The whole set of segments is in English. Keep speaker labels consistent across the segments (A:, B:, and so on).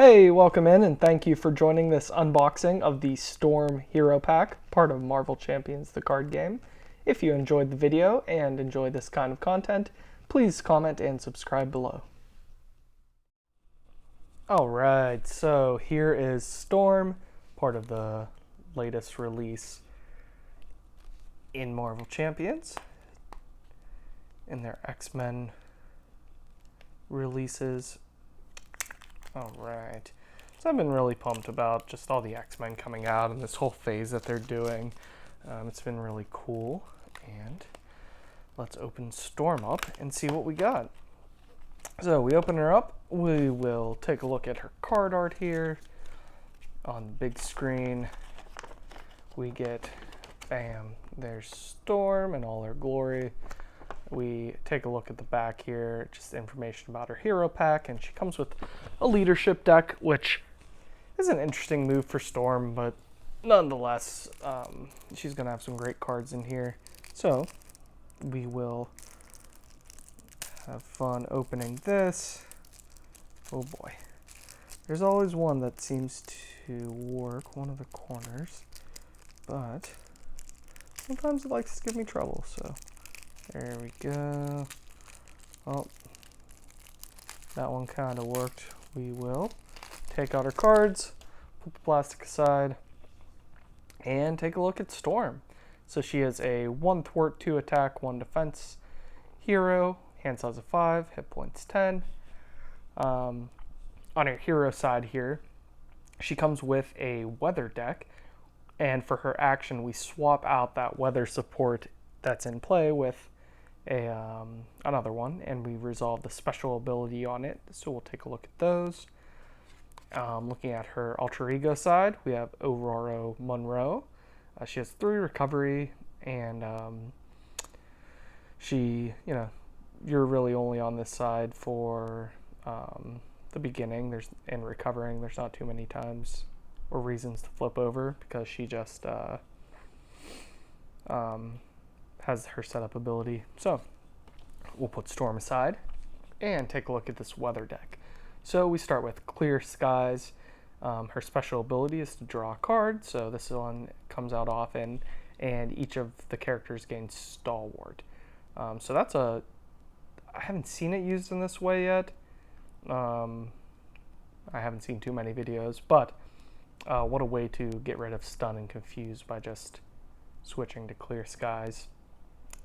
A: Hey, welcome in and thank you for joining this unboxing of the Storm Hero Pack, part of Marvel Champions the card game. If you enjoyed the video and enjoy this kind of content, please comment and subscribe below. Alright, so here is Storm, part of the latest release in Marvel Champions, in their X-Men releases. Alright, so I've been really pumped about just all the X-Men coming out and this whole phase that they're doing. It's been really cool, and let's open Storm up and see what we got. So we open her up, we will take a look at her card art here on the big screen. We get, bam, there's Storm in all her glory. We take a look at the back here, just information about her hero pack, and she comes with a leadership deck, which is an interesting move for Storm, but nonetheless, she's going to have some great cards in here. So we will have fun opening this. Oh boy. There's always one that seems to work, one of the corners, but sometimes it likes to give me trouble, so there we go. Oh, that one kind of worked. We will take out our cards, put the plastic aside, and take a look at Storm. So she is a 1 thwart, 2 attack, 1 defense hero, hand size of 5, hit points 10. On her hero side here, she comes with a weather deck, and for her action, we swap out that weather support that's in play with another one, and we resolve the special ability on it. So we'll take a look at those. Looking at her alter ego side, we have Aurora Monroe. She has 3 recovery, and she, you're really only on this side for the beginning. In recovering, there's not too many times or reasons to flip over because she just has her setup ability. So we'll put Storm aside and take a look at this weather deck. So we start with Clear Skies. Her special ability is to draw a card, so this one comes out often, and each of the characters gains Stalwart. So that's I haven't seen it used in this way yet. I haven't seen too many videos, but what a way to get rid of Stun and Confuse by just switching to Clear Skies.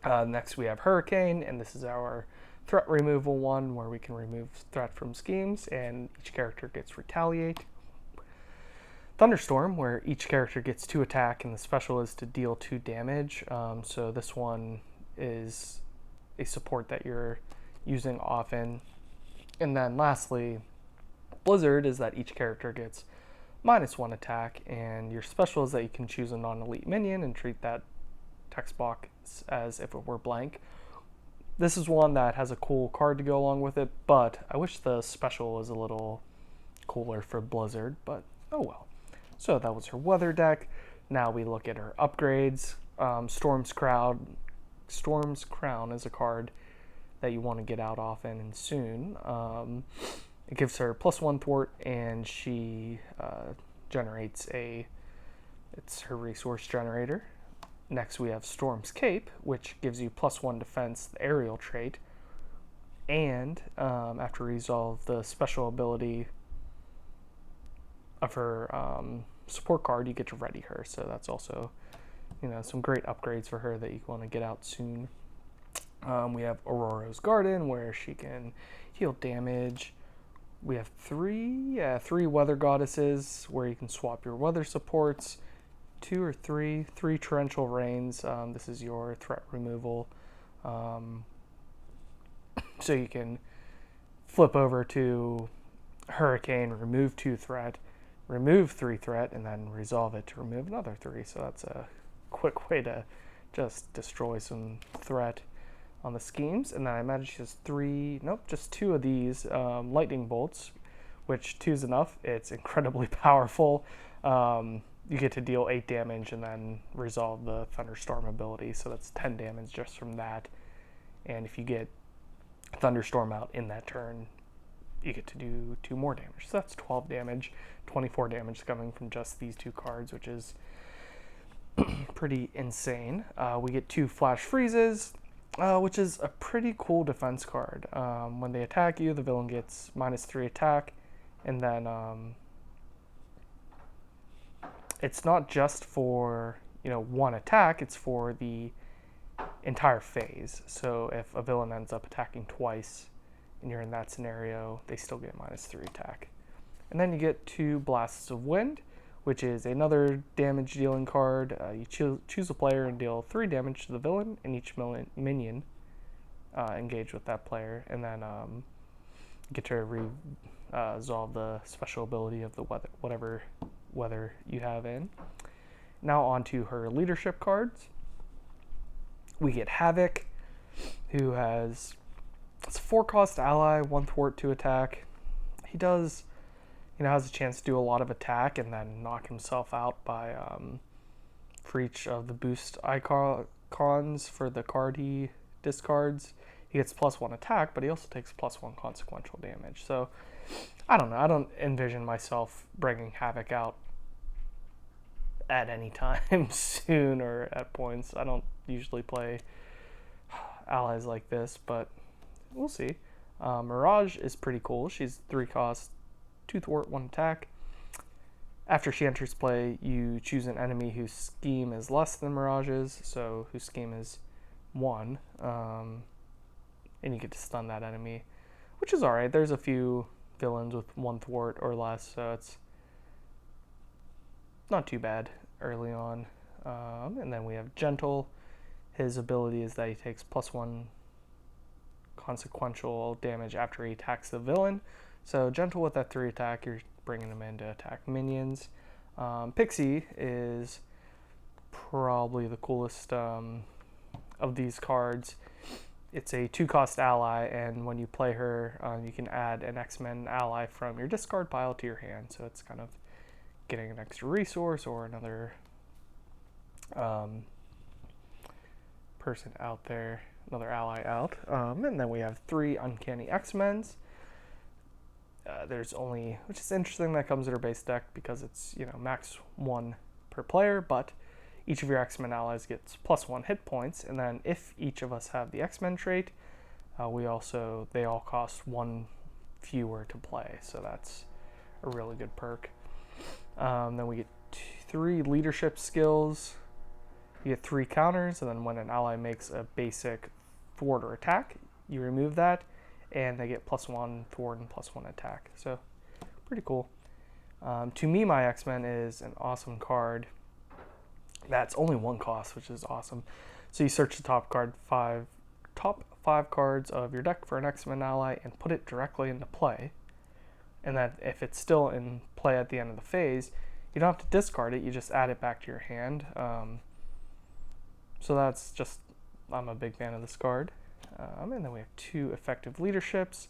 A: Next we have Hurricane, and this is our threat removal one where we can remove threat from schemes and each character gets Retaliate. Thunderstorm, where each character gets 2 attack and the special is to deal 2 damage. So this one is a support that you're using often. And then lastly, Blizzard is that each character gets -1 attack, and your special is that you can choose a non-elite minion and treat that text box as if it were blank. This is one that has a cool card to go along with it, but I wish the special was a little cooler for Blizzard, but oh well. So that was her weather deck. Now we look at her upgrades. Storm's Crown is a card that you want to get out often and soon. It gives her +1 thwart, and she generates it's her resource generator. Next we have Storm's Cape, which gives you +1 defense, the aerial trait, and after resolve the special ability of her support card, you get to ready her. So that's also, some great upgrades for her that you want to get out soon. We have Aurora's Garden, where she can heal damage. We have three weather goddesses where you can swap your weather supports. 2 or 3 torrential rains. This is your threat removal. So you can flip over to Hurricane, remove 2 threat, remove 3 threat, and then resolve it to remove another 3. So that's a quick way to just destroy some threat on the schemes. And then I imagine she has just 2 of these lightning bolts, which 2 is enough. It's incredibly powerful. You get to deal 8 damage and then resolve the Thunderstorm ability, so that's 10 damage just from that. And if you get Thunderstorm out in that turn, you get to do 2 more damage. So that's 12 damage, 24 damage coming from just these 2 cards, which is pretty insane. We get 2 Flash Freezes, which is a pretty cool defense card. When they attack you, the villain gets -3 attack, and then it's not just for, you know, 1 attack, it's for the entire phase. So if a villain ends up attacking twice and you're in that scenario, they still get -3 attack. And then you get 2 Blasts of Wind, which is another damage dealing card. You choose a player and deal 3 damage to the villain and each minion engage with that player, and then you get to resolve the special ability of the whatever weather you have in. Now on to her leadership cards. We get Havoc, who has, it's a 4-cost ally, 1 thwart, 2 attack. He does, you know, has a chance to do a lot of attack and then knock himself out by for each of the boost icons for the card he discards. He gets +1 attack, but he also takes +1 consequential damage. So I don't know. I don't envision myself bringing Havoc out at any time soon or at points. I don't usually play allies like this, but we'll see. Mirage is pretty cool. She's 3 cost, 2 thwart, 1 attack. After she enters play, you choose an enemy whose scheme is less than Mirage's, so whose scheme is 1, and you get to stun that enemy, which is alright. There's a few villains with 1 thwart or less, so it's not too bad early on. And then we have Gentle. His ability is that he takes +1 consequential damage after he attacks the villain. So Gentle with that 3 attack, you're bringing him in to attack minions. Pixie is probably the coolest of these cards. It's a 2-cost ally, and when you play her, you can add an X-Men ally from your discard pile to your hand. So it's kind of getting an extra resource or another person out there, another ally out. And then we have 3 Uncanny X-Men's. There's only, which is interesting, that comes in her base deck because it's, you know, max 1 per player, but each of your X-Men allies gets +1 hit points, and then if each of us have the X-Men trait, they all cost 1 fewer to play, so that's a really good perk. Then we get 3 leadership skills. You get 3 counters, and then when an ally makes a basic thwart or attack, you remove that, and they get +1 thwart and +1 attack. So pretty cool. To me, my X-Men is an awesome card. That's only 1 cost, which is awesome. So you search the top 5 cards of your deck for an X-Men ally and put it directly into play. And that if it's still in play at the end of the phase, you don't have to discard it, you just add it back to your hand. So that's just, I'm a big fan of this card. And then we have 2 effective leaderships.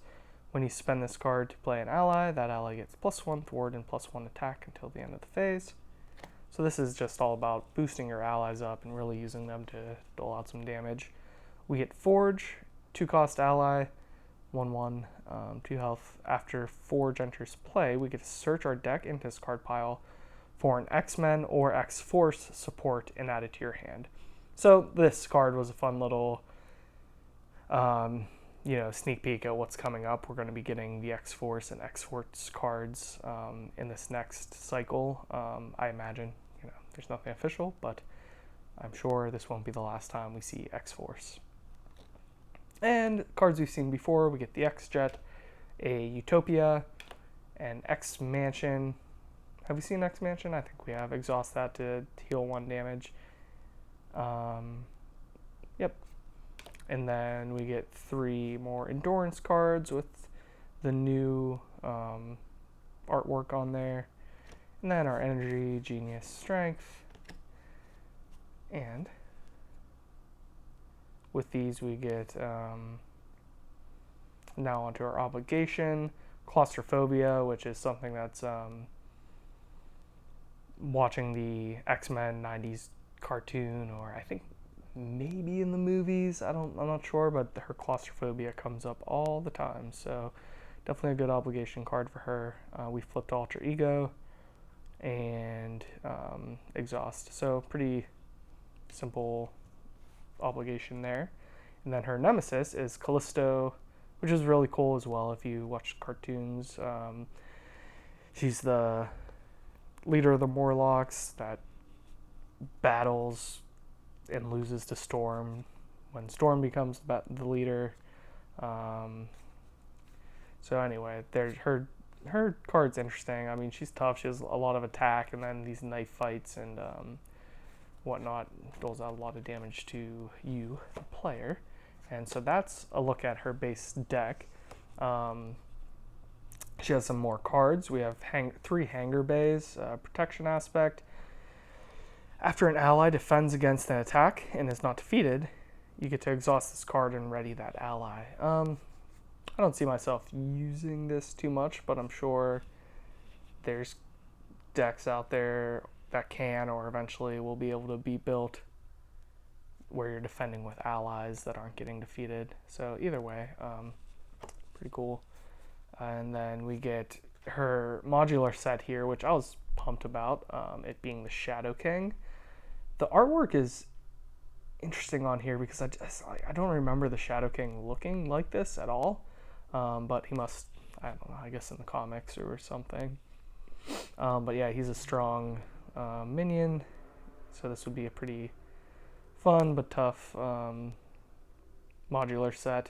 A: When you spend this card to play an ally, that ally gets +1 thwart and +1 attack until the end of the phase. So this is just all about boosting your allies up and really using them to dole out some damage. We get Forge, 2-cost ally, 1/1, 2 health. After Forge enters play, we get to search our deck and discard pile for an X-Men or X-Force support and add it to your hand. So this card was a fun little sneak peek at what's coming up. We're going to be getting the X-Force and X-Force cards in this next cycle. I imagine, there's nothing official, but I'm sure this won't be the last time we see X-Force. And cards we've seen before, we get the X-Jet, a Utopia, an X-Mansion. Have we seen X-Mansion? I think we have. Exhaust that to heal 1 damage. Yep. And then we get 3 more endurance cards with the new artwork on there. And then our energy, genius, strength. And with these we get now onto our obligation, claustrophobia, which is something that's watching the X-Men 90s cartoon, or I think maybe in the movies, I'm not sure, but her claustrophobia comes up all the time, so definitely a good obligation card for her. We flipped Alter Ego and Exhaust, so pretty simple obligation there. And then her nemesis is Callisto, which is really cool as well if you watch cartoons. She's the leader of the Morlocks that battles and loses to Storm when Storm becomes the leader. So anyway, her card's interesting. I mean, she's tough. She has a lot of attack, and then these knife fights and whatnot does a lot of damage to you, the player. And so that's a look at her base deck. She has some more cards. We have 3 Hanger Bays, protection aspect. After an ally defends against an attack and is not defeated, you get to exhaust this card and ready that ally. I don't see myself using this too much, but I'm sure there's decks out there that can or eventually will be able to be built where you're defending with allies that aren't getting defeated. So either way, pretty cool. And then we get her modular set here, which I was pumped about, it being the Shadow King. The artwork is interesting on here because I don't remember the Shadow King looking like this at all. But he must, I don't know, I guess in the comics or something. But yeah, he's a strong minion, so this would be a pretty fun but tough modular set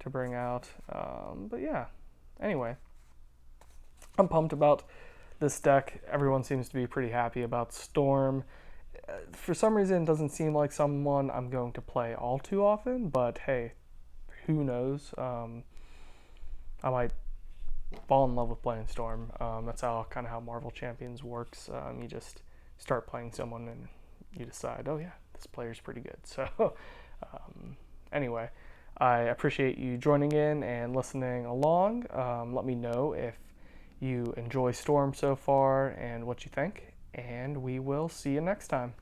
A: to bring out. But yeah, anyway, I'm pumped about this deck. Everyone seems to be pretty happy about Storm. For some reason, it doesn't seem like someone I'm going to play all too often, but hey, who knows? I might fall in love with playing Storm. That's how Marvel Champions works. You just start playing someone and you decide, oh yeah, this player's pretty good. So anyway, I appreciate you joining in and listening along. Let me know if you enjoy Storm so far and what you think, and we will see you next time.